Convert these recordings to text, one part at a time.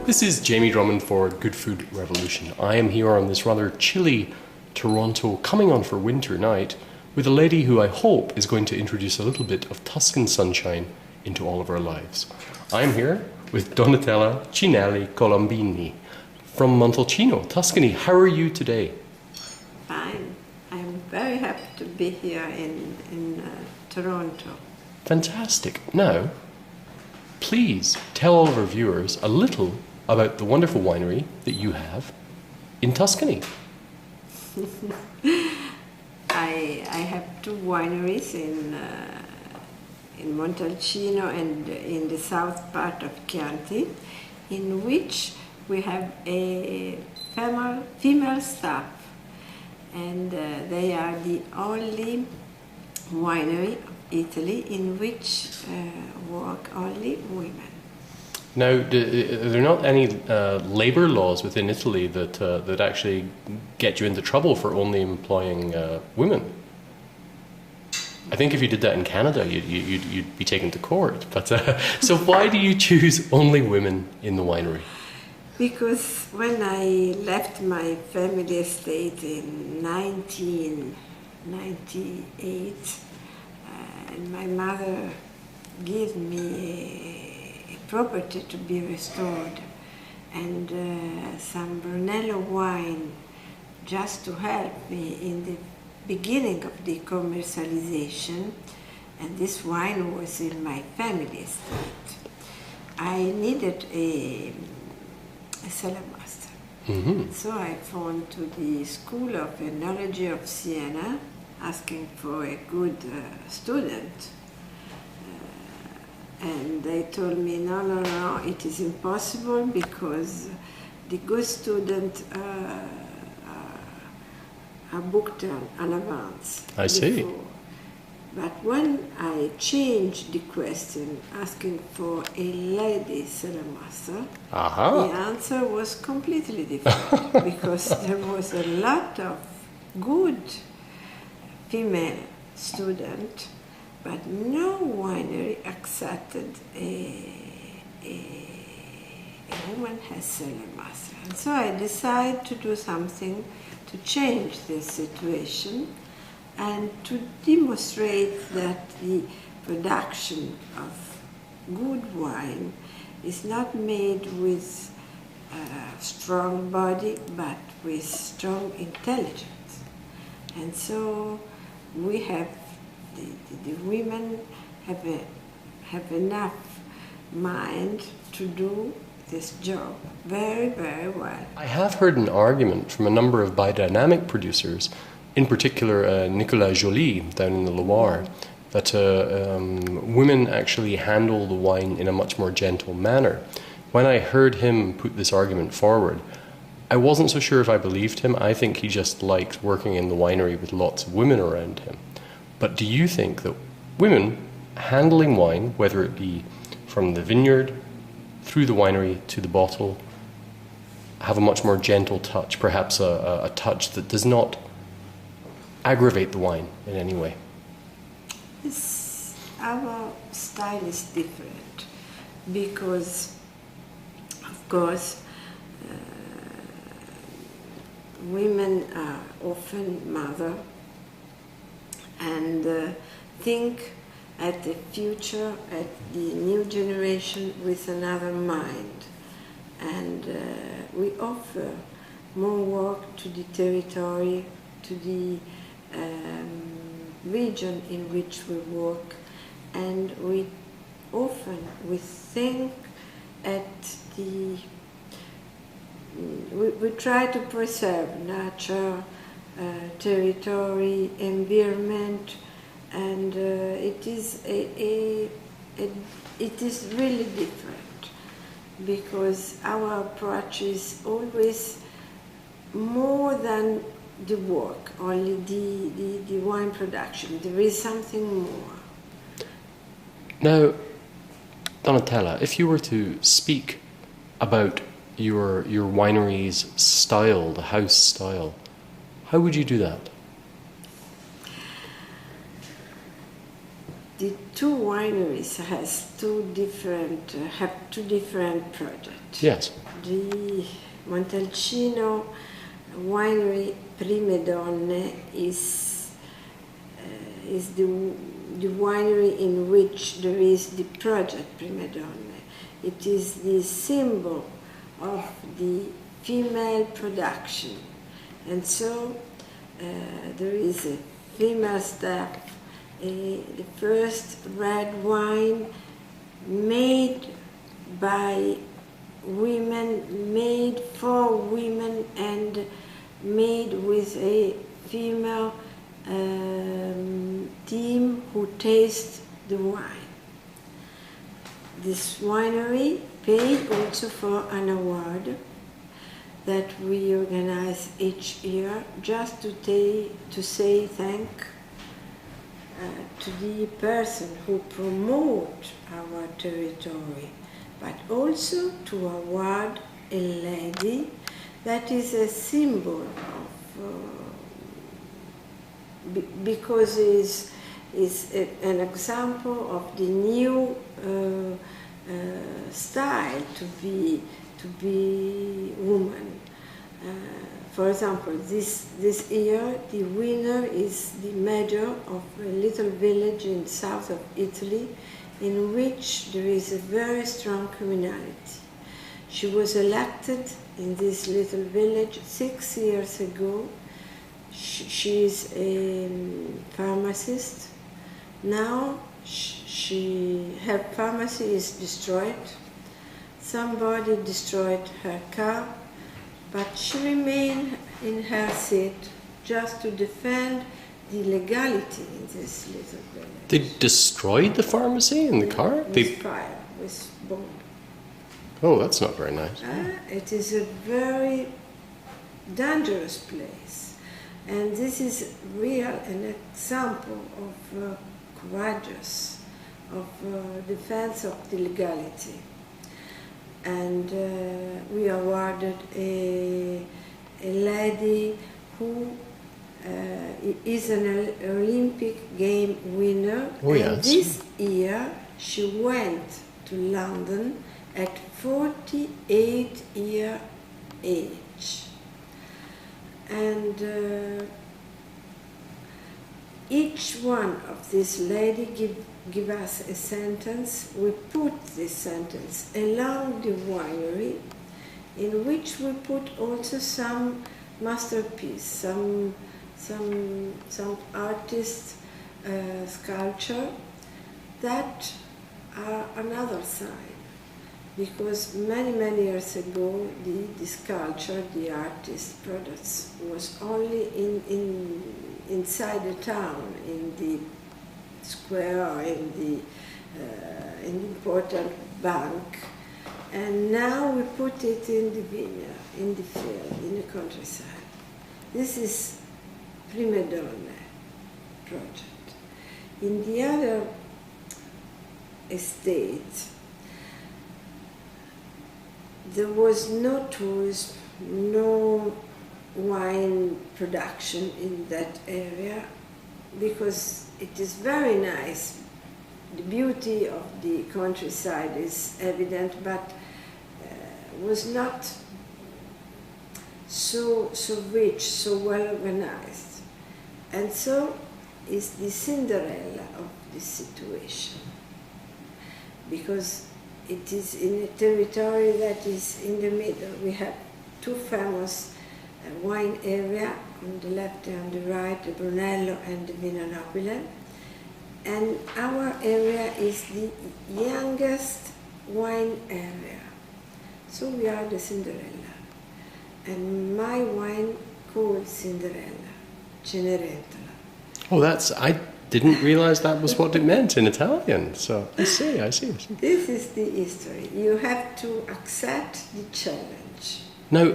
This is Jamie Drummond for Good Food Revolution. I am here on this rather chilly Toronto, coming on for winter night, with a lady who I hope is going to introduce a little bit of Tuscan sunshine into all of our lives. I am here with Donatella Cinelli Colombini from Montalcino, Tuscany. How are you today? Fine. I'm very happy to be here in Toronto. Fantastic. Now, please tell all of our viewers a little about the wonderful winery that you have in Tuscany. I have two wineries in Montalcino and in the south part of Chianti, in which we have a female staff, and they are the only winery of Italy in which work only women. Now, are there not any labour laws within Italy that actually get you into trouble for only employing women? I think if you did that in Canada, you'd be taken to court. But so why do you choose only women in the winery? Because when I left my family estate in 1998, and my mother gave me a property to be restored and some Brunello wine just to help me in the beginning of the commercialization, and this wine was in my family estate. I needed a cellar master. Mm-hmm. So I phoned to the School of Enology of Siena, asking for a good student. And they told me, no, it is impossible because the good students are booked in advance. I see. Before. But when I changed the question, asking for a lady cellar master, the answer was completely different because there was a lot of good female students, but no winery accepted a woman as cellar master. And so I decided to do something to change this situation and to demonstrate that the production of good wine is not made with strong body, but with strong intelligence. And so we have, the women have enough mind to do this job very, very well. I have heard an argument from a number of biodynamic producers, in particular Nicolas Joly down in the Loire, that women actually handle the wine in a much more gentle manner. When I heard him put this argument forward, I wasn't so sure if I believed him. I think he just liked working in the winery with lots of women around him. But do you think that women handling wine, whether it be from the vineyard, through the winery to the bottle, have a much more gentle touch, perhaps a touch that does not aggravate the wine in any way? Our style is different because, of course, women are often mother and think at the future, at the new generation with another mind. And we offer more work to the territory, to the region in which we work, and we think at the we try to preserve nature, territory, environment, and it is really different because our approach is always more than the work, only the wine production. There is something more. Now, Donatella, if you were to speak about your winery's style, the house style, how would you do that? the two wineries have two different projects. Yes. The Montalcino winery Prime Donne is the winery in which there is the project Prime Donne. It is the symbol of the female production, and so there is a female staff. The first red wine made by women, made for women, and made with a female team who tastes the wine. This winery paid also for an award that we organize each year, just to say thank to the person who promote our territory, but also to award a lady that is a symbol of, because is an example of the new style to be woman. For example, this year the winner is the mayor of a little village in south of Italy, in which there is a very strong criminality. She was elected in this little village 6 years ago. She is a pharmacist. Now her pharmacy is destroyed. Somebody destroyed her car, but she remained in her seat just to defend the legality in this little village. They destroyed the pharmacy in the car? With fire, with bomb. Oh, that's not very nice. It is a very dangerous place. And this is an example of courageous, of defense of the legality. And we awarded a lady who is an Olympic game winner. Oh, yes. And this year she went to London at 48 years age. And each one of these ladies give us a sentence. We put this sentence along the winery, in which we put also some masterpiece, some artist sculpture that are another side. Because many years ago, the sculpture, the artist products was only inside the town, in the square, or in the important bank, and now we put it in the vineyard, in the field, in the countryside. This is Prime Donne project. In the other estate, there was no tourism, no wine production in that area, because it is very nice. The beauty of the countryside is evident, but was not so rich, so well organized. And so is the Cinderella of this situation, because it is in a territory that is in the middle. We have two famous wine areas, on the left and the right, the Brunello and the Vino Nobile. And our area is the youngest wine area. So we are the Cinderella. And my wine called Cinderella, Cenerentola. Oh, I didn't realize that was what it meant in Italian. So I see. This is the history. You have to accept the challenge. Now,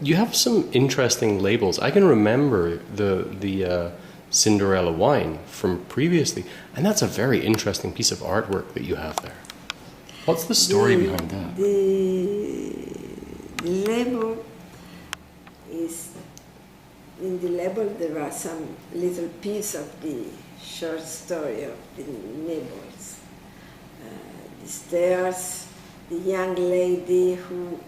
you have some interesting labels. I can remember the Cinderella wine from previously, and that's a very interesting piece of artwork that you have there. What's the story behind that? The label is, in the label table there are some little piece of the short story of the neighbors. The stairs, the young lady who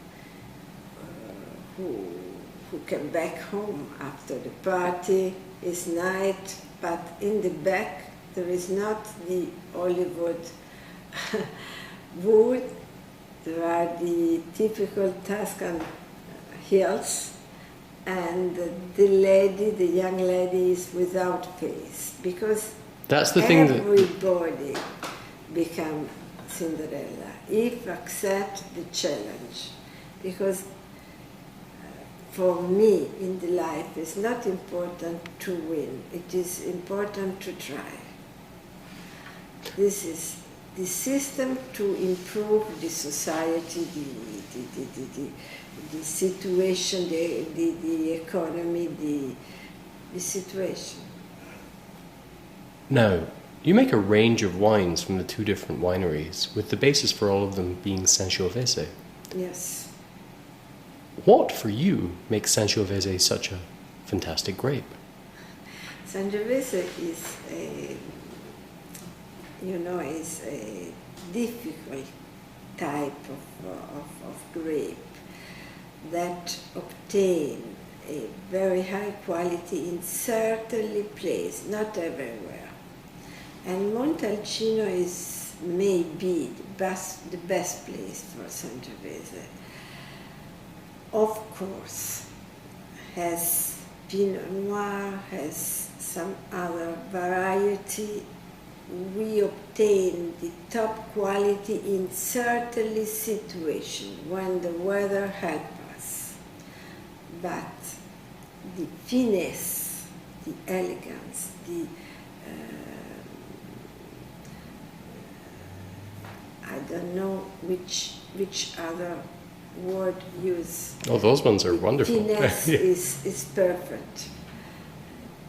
came back home after the party, is night, but in the back there is not the olive wood wood, there are the typical Tuscan hills, and the young lady is without face, because that's the thing that everybody become Cinderella if accept the challenge, because for me in the life it's not important to win, it is important to try. This is the system to improve the society, the situation, the economy, the situation. Now, you make a range of wines from the two different wineries, with the basis for all of them being Sangiovese. Yes. What, for you, makes Sangiovese such a fantastic grape? Sangiovese is a difficult type of grape that obtain a very high quality in certain places, not everywhere. And Montalcino is maybe the best place for Sangiovese. Of course, has Pinot Noir, has some other variety. We obtain the top quality in certain situations when the weather helps us. But the finesse, the elegance, I don't know which other word use. Oh, those ones are wonderful. Finesse is perfect.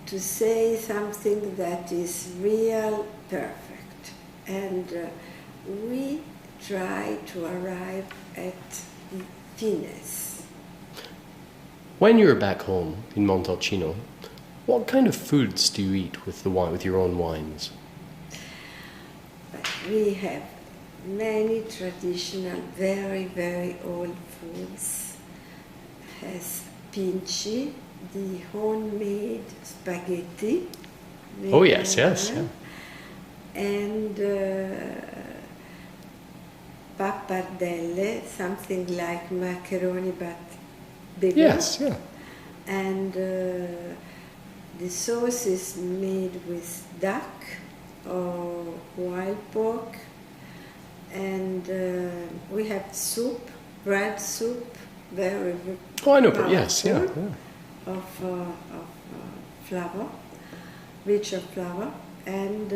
To say something that is real perfect. And we try to arrive at the finesse. When you're back home in Montalcino, what kind of foods do you eat with with your own wines? But we have many traditional, very, very old foods. Has pinci, the homemade spaghetti. Oh yes, yes. Yeah. And pappardelle, something like macaroni but bigger. Yes, yeah. And the sauce is made with duck or wild pork. And we have soup, bread soup, very Oh, I know, but yes, yeah. Of flour, rich of flour, and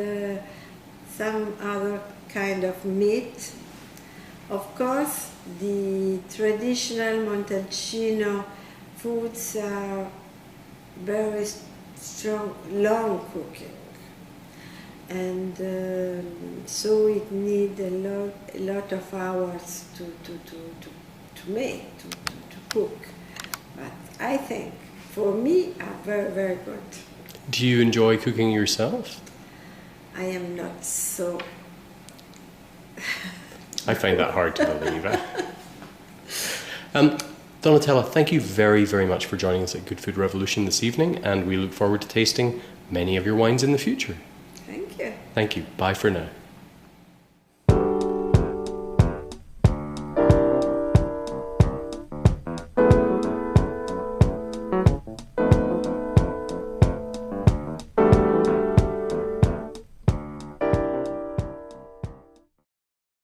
some other kind of meat. Of course, the traditional Montalcino foods are very strong, long cooking. And so it needs a lot of hours to make, to cook. But I think, for me, are very, very good. Do you enjoy cooking yourself? I am not so... I find that hard to believe. Donatella, thank you very, very much for joining us at Good Food Revolution this evening, and we look forward to tasting many of your wines in the future. Thank you. Thank you. Bye for now.